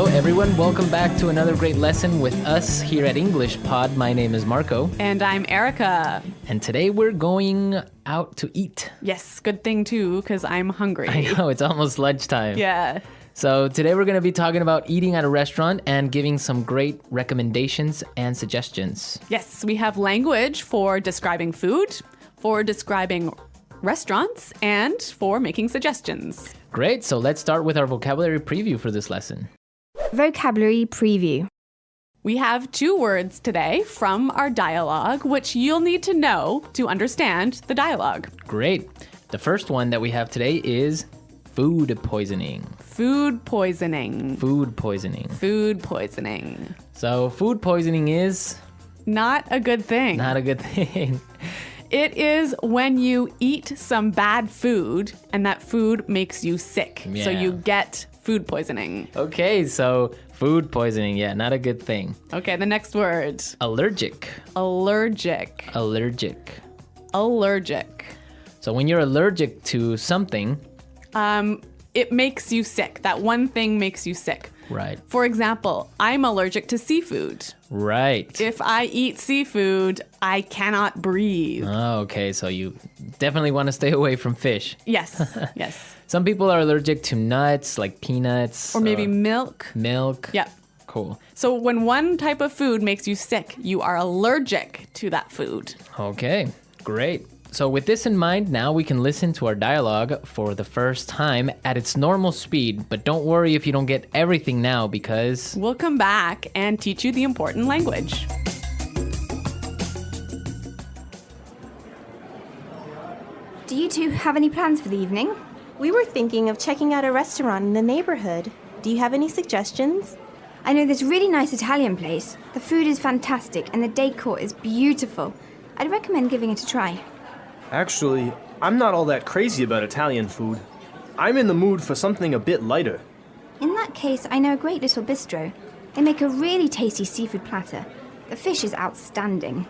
Hello everyone, welcome back to another great lesson with us here at English Pod. My name is Marco. And I'm Erica. And today we're going out to eat. Yes, good thing too, because I'm hungry. I know, it's almost lunchtime. Yeah. So today we're going to be talking about eating at a restaurant and giving some great recommendations and suggestions. Yes, we have language for describing food, for describing restaurants, and for making suggestions. Great, so let's start with our vocabulary preview for this lesson. Vocabulary preview. We have 2 words today from our dialogue, which you'll need to know to understand the dialogue. Great. The first one that we have today is food poisoning. Food poisoning. Food poisoning. Food poisoning. So food poisoning is Not a good thing. not a good thing. It is when you eat some bad food and that food makes you sick. Yeah. So you get food poisoning. Okay, so food poisoning, yeah, not a good thing. Okay, the next word. Allergic. Allergic. Allergic. Allergic. So when you're allergic to something, It makes you sick. That one thing makes you sick. right, For example, I'm allergic to seafood. right. If I eat seafood, I cannot breathe. Oh, okay, so you definitely want to stay away from fish. Yes, yes. Some people are allergic to nuts, like peanuts. Or maybe milk. milk. Yep. Cool. So when one type of food makes you sick, you are allergic to that food. Okay, great. So with this in mind, now we can listen to our dialogue for the first time at its normal speed. But don't worry if you don't get everything now because... We'll come back and teach you the important language. Do you two have any plans for the evening? We were thinking of checking out a restaurant in the neighborhood. Do you have any suggestions? I know this really nice Italian place. The food is fantastic and the decor is beautiful. I'd recommend giving it a try. Actually, I'm not all that crazy about Italian food. I'm in the mood for something a bit lighter. In that case, I know a great little bistro. They make a really tasty seafood platter. The fish is outstanding.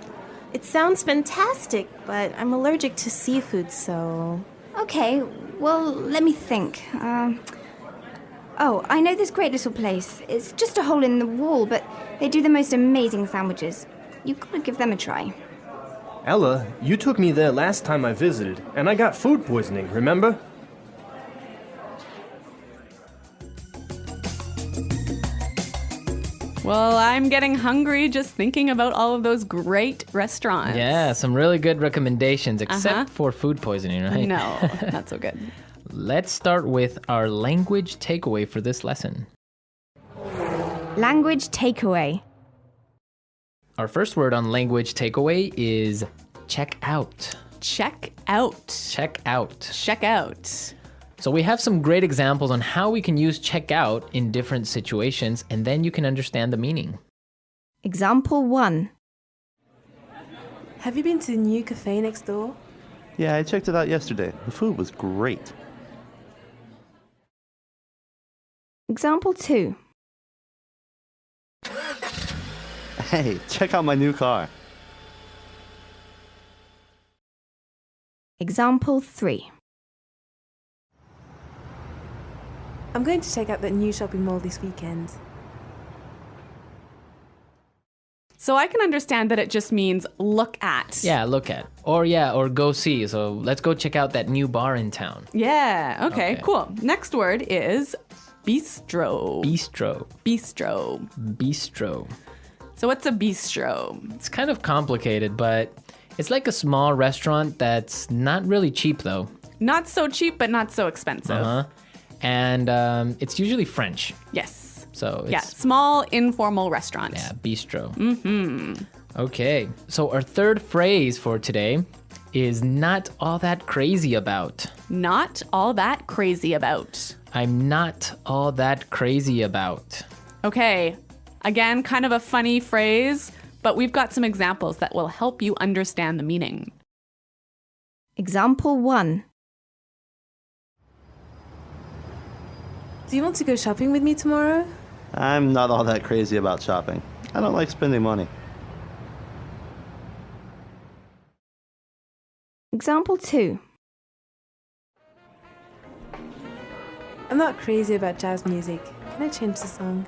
It sounds fantastic, but I'm allergic to seafood, so... Okay, well, let me think. Oh, I know this great little place. It's just a hole in the wall, but they do the most amazing sandwiches. You've got to give them a try. Ella, you took me there last time I visited, and I got food poisoning, remember? Well, I'm getting hungry just thinking about all of those great restaurants. Yeah, some really good recommendations, except for food poisoning, right? No, not so good. Let's start with our language takeaway for this lesson. Language takeaway. Our first word on language takeaway is check out. Check out. Check out. Check out. So we have some great examples on how we can use check out in different situations, and then you can understand the meaning. Example 1. Have you been to the new cafe next door? Yeah, I checked it out yesterday. The food was great. Example 2. Hey, check out my new car. Example 3. I'm going to check out that new shopping mall this weekend. So I can understand that it just means look at. Yeah, look at. Or go see. So let's go check out that new bar in town. Yeah, okay, Okay. cool. Next word is bistro. Bistro. Bistro. Bistro. So what's a bistro? It's kind of complicated, but it's like a small restaurant that's not really cheap though. Not so cheap, but not so expensive. Uh-huh. And it's usually French. Yes. So it's Yeah, small informal restaurant. yeah, bistro. Mm-hmm. Okay. So our third phrase for today is not all that crazy about. Not all that crazy about. I'm not all that crazy about. Okay, again, kind of a funny phrase, but we've got some examples that will help you understand the meaning. Example 1. Do you want to go shopping with me tomorrow? I'm not all that crazy about shopping. I don't like spending money. Example 2. I'm not crazy about jazz music. Can I change the song?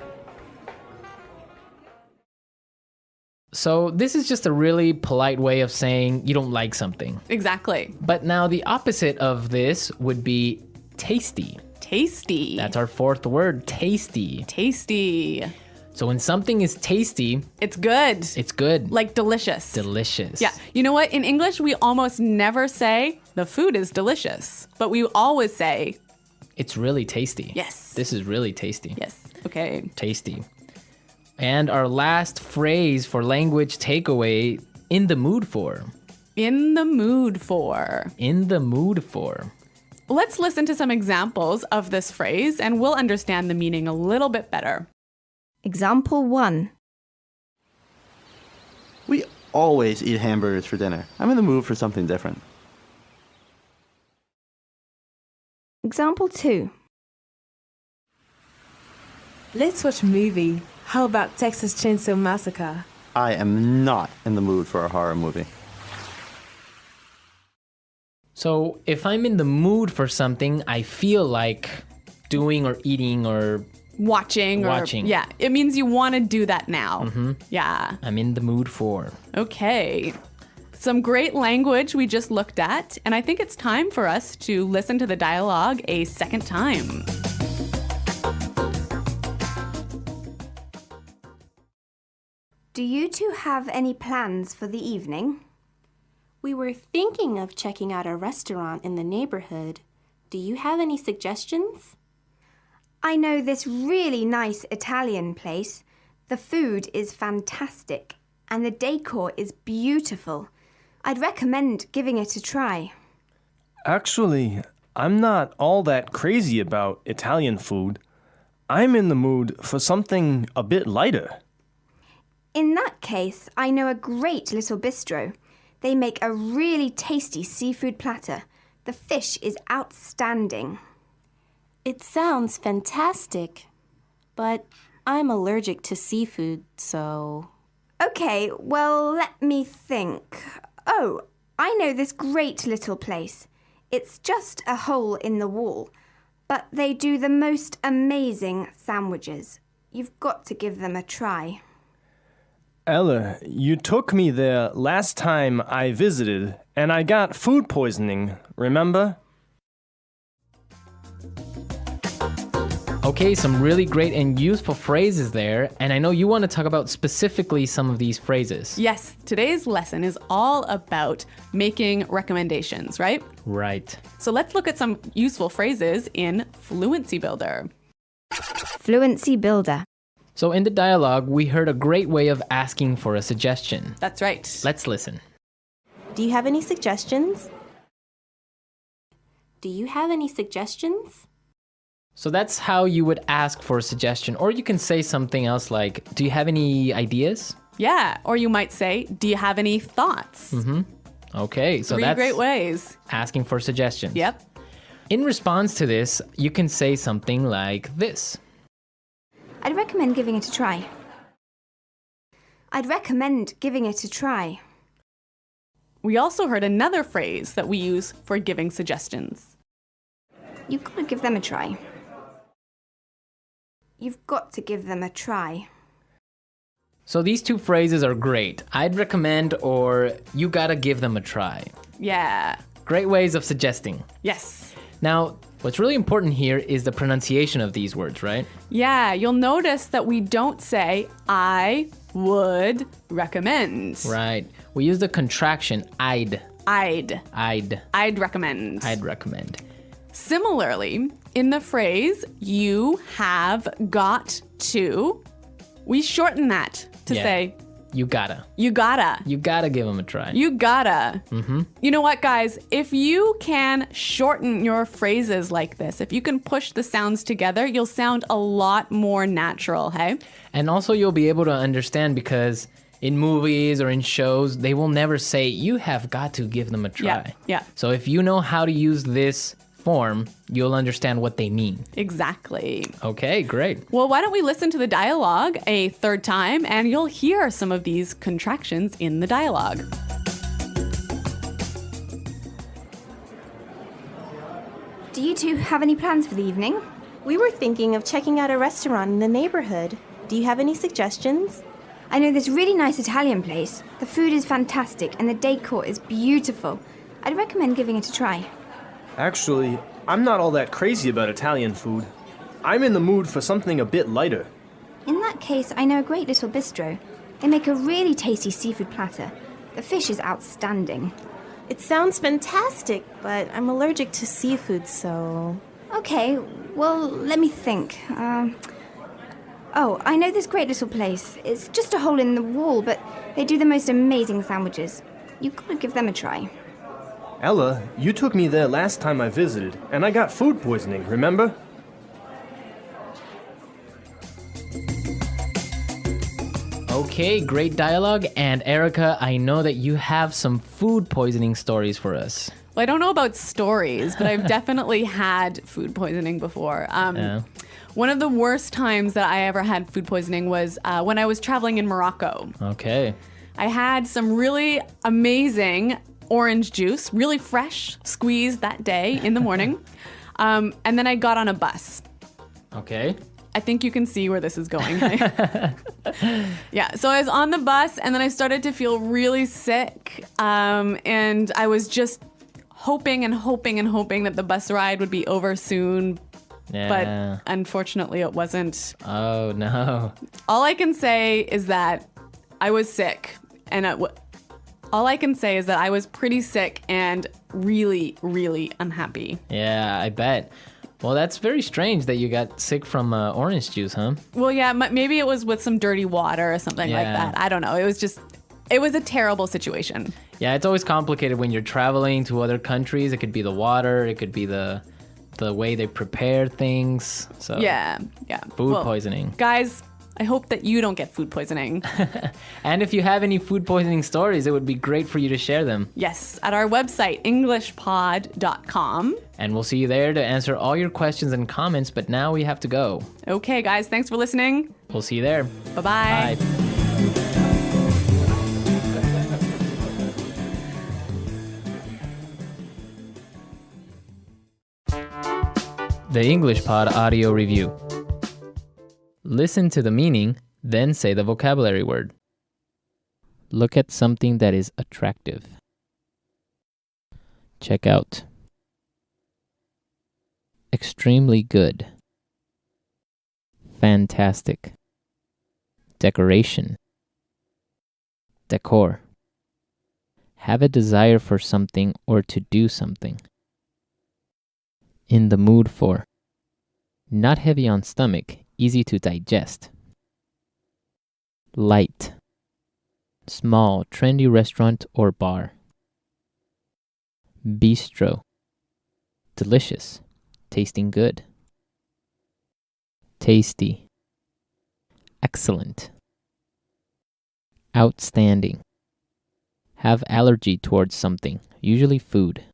So this is just a really polite way of saying you don't like something. Exactly. But now the opposite of this would be tasty. Tasty. That's our fourth word, tasty. Tasty. So when something is tasty, It's good. it's good. Like delicious. Delicious. Yeah. You know what? In English, we almost never say the food is delicious, but we always say, It's really tasty. yes. This is really tasty. Yes. Okay. Tasty. And our last phrase for language takeaway, in the mood for. In the mood for. In the mood for. Let's listen to some examples of this phrase and we'll understand the meaning a little bit better. Example 1. We always eat hamburgers for dinner. I'm in the mood for something different. Example 2. Let's watch a movie. How about Texas Chainsaw Massacre? I am not in the mood for a horror movie. So if I'm in the mood for something, I feel like doing or eating or Watching. Yeah. It means you want to do that now. Yeah. I'm in the mood for. Okay. Some great language we just looked at, and I think it's time for us to listen to the dialogue a second time. Do you two have any plans for the evening? We were thinking of checking out a restaurant in the neighborhood. Do you have any suggestions? I know this really nice Italian place. The food is fantastic and the decor is beautiful. I'd recommend giving it a try. Actually, I'm not all that crazy about Italian food. I'm in the mood for something a bit lighter. In that case, I know a great little bistro. They make a really tasty seafood platter. The fish is outstanding. It sounds fantastic, but I'm allergic to seafood, so... Okay, well, let me think. Oh, I know this great little place. It's just a hole in the wall, but they do the most amazing sandwiches. You've got to give them a try. Ella, you took me there last time I visited, and I got food poisoning, remember? Okay, some really great and useful phrases there, and I know you want to talk about specifically some of these phrases. Yes, today's lesson is all about making recommendations, right? Right. So let's look at some useful phrases in Fluency Builder. Fluency Builder. So in the dialogue, we heard a great way of asking for a suggestion. That's right. Let's listen. Do you have any suggestions? Do you have any suggestions? So that's how you would ask for a suggestion. Or you can say something else like, do you have any ideas? Yeah, or you might say, do you have any thoughts? Okay, so Three that's great ways. asking for suggestions. Yep. In response to this, you can say something like this. I'd recommend giving it a try. I'd recommend giving it a try. We also heard another phrase that we use for giving suggestions. You've got to give them a try. You've got to give them a try. So these two phrases are great. I'd recommend or you gotta give them a try. Yeah. Great ways of suggesting. Yes. Now, what's really important here is the pronunciation of these words, right? Yeah, you'll notice that we don't say, I would recommend. Right. We use the contraction I'd recommend. I'd recommend. Similarly, in the phrase, you have got to, we shorten that to Yeah. say, You gotta. you gotta. You gotta give them a try. You gotta. You know what, guys? If you can shorten your phrases like this, if you can push the sounds together, you'll sound a lot more natural, hey? And also you'll be able to understand because in movies or in shows, they will never say, you have got to give them a try. Yeah. So if you know how to use this form, you'll understand what they mean. Exactly. Okay, great. Well, why don't we listen to the dialogue a third time and you'll hear some of these contractions in the dialogue. Do you two have any plans for the evening? We were thinking of checking out a restaurant in the neighborhood. Do you have any suggestions? I know this really nice Italian place. The food is fantastic and the decor is beautiful. I'd recommend giving it a try. Actually, I'm not all that crazy about Italian food. I'm in the mood for something a bit lighter. In that case, I know a great little bistro. They make a really tasty seafood platter. The fish is outstanding. It sounds fantastic, but I'm allergic to seafood, so... Okay, well, let me think. I know this great little place. It's just a hole in the wall, but they do the most amazing sandwiches. You've got to give them a try. Ella, you took me there last time I visited, and I got food poisoning, remember? Okay, great dialogue. And Erica, I know that you have some food poisoning stories for us. Well, I don't know about stories, but I've definitely had food poisoning before. One of the worst times that I ever had food poisoning was when I was traveling in Morocco. Okay. I had some really amazing orange juice, really fresh, squeezed that day in the morning. And then I got on a bus. Okay. I think you can see where this is going. Yeah, so I was on the bus and then I started to feel really sick. And I was just hoping that the bus ride would be over soon. Yeah. But unfortunately it wasn't. Oh, no. All I can say is that I was sick. And all I can say is that I was pretty sick and really, really unhappy. Yeah, I bet. Well, that's very strange that you got sick from orange juice, huh? Well, yeah, maybe it was with some dirty water or something like that. I don't know. It was a terrible situation. Yeah, it's always complicated when you're traveling to other countries. It could be the water, it could be the way they prepare things. So Yeah. Food poisoning. Guys, I hope that you don't get food poisoning. And if you have any food poisoning stories, it would be great for you to share them. Yes, at our website, englishpod.com. And we'll see you there to answer all your questions and comments, but now we have to go. Okay, guys, thanks for listening. We'll see you there. Bye-bye. Bye. The English Pod Audio Review. Listen to the meaning, then say the vocabulary word. Look at something that is attractive. Check out. Extremely good. Fantastic. Decoration. Decor. Have a desire for something or to do something. In the mood for. Not heavy on stomach, easy to digest. Light. Small, trendy restaurant or bar. Bistro. Delicious, tasting good. Tasty. Excellent. Outstanding. Have allergy towards something, usually food.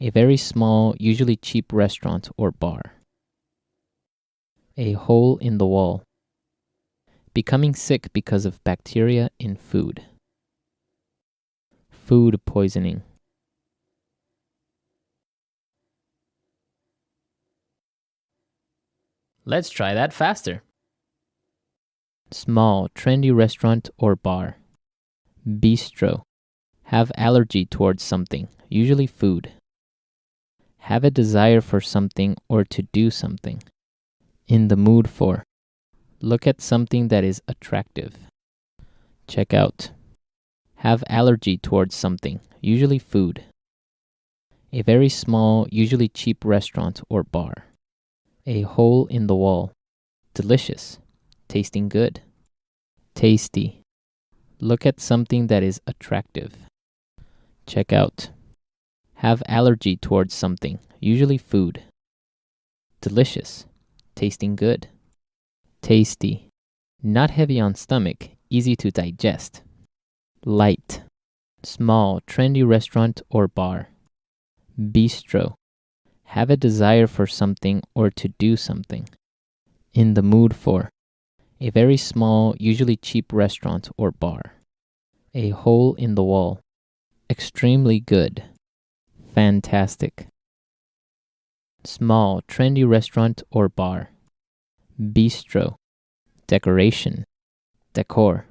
A very small, usually cheap restaurant or bar. A hole in the wall. Becoming sick because of bacteria in food. Food poisoning. Let's try that faster. Small, trendy restaurant or bar. Bistro. Have allergy towards something, usually food. Have a desire for something or to do something. In the mood for. Look at something that is attractive. Check out. Have allergy towards something, usually food. A very small, usually cheap restaurant or bar. A hole in the wall. Delicious, tasting good. Tasty. Look at something that is attractive. Check out. Have allergy towards something, usually food. Delicious, tasting good. Tasty. Not heavy on stomach, easy to digest. Light. Small, trendy restaurant or bar. Bistro. Have a desire for something or to do something. In the mood for. A very small, usually cheap restaurant or bar. A hole in the wall. Extremely good. Fantastic. Small, trendy restaurant or bar. Bistro. Decoration, decor.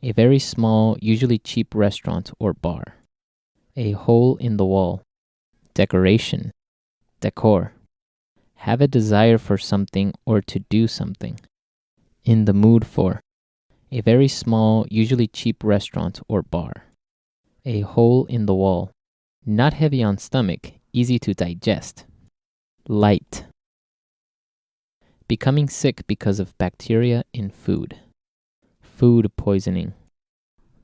A very small, usually cheap restaurant or bar. A hole in the wall. Decoration, decor. Have a desire for something or to do something. In the mood for. A very small, usually cheap restaurant or bar. A hole in the wall. Not heavy on stomach, easy to digest. Light. Becoming sick because of bacteria in food. Food poisoning.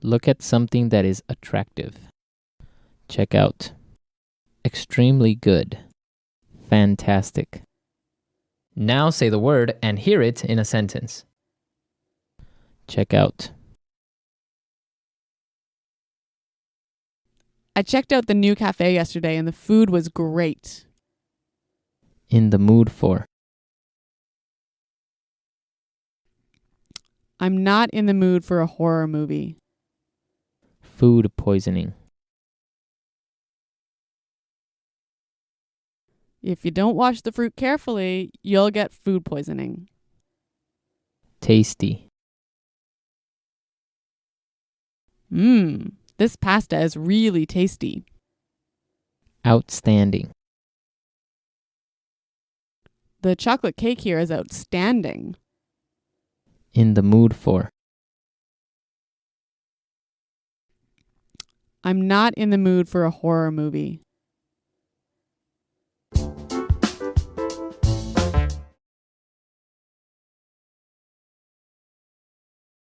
Look at something that is attractive. Check out. Extremely good. Fantastic. Now say the word and hear it in a sentence. Check out. I checked out the new cafe yesterday and the food was great. In the mood for. I'm not in the mood for a horror movie. Food poisoning. If you don't wash the fruit carefully, you'll get food poisoning. Tasty. This pasta is really tasty. Outstanding. The chocolate cake here is outstanding. In the mood for. I'm not in the mood for a horror movie.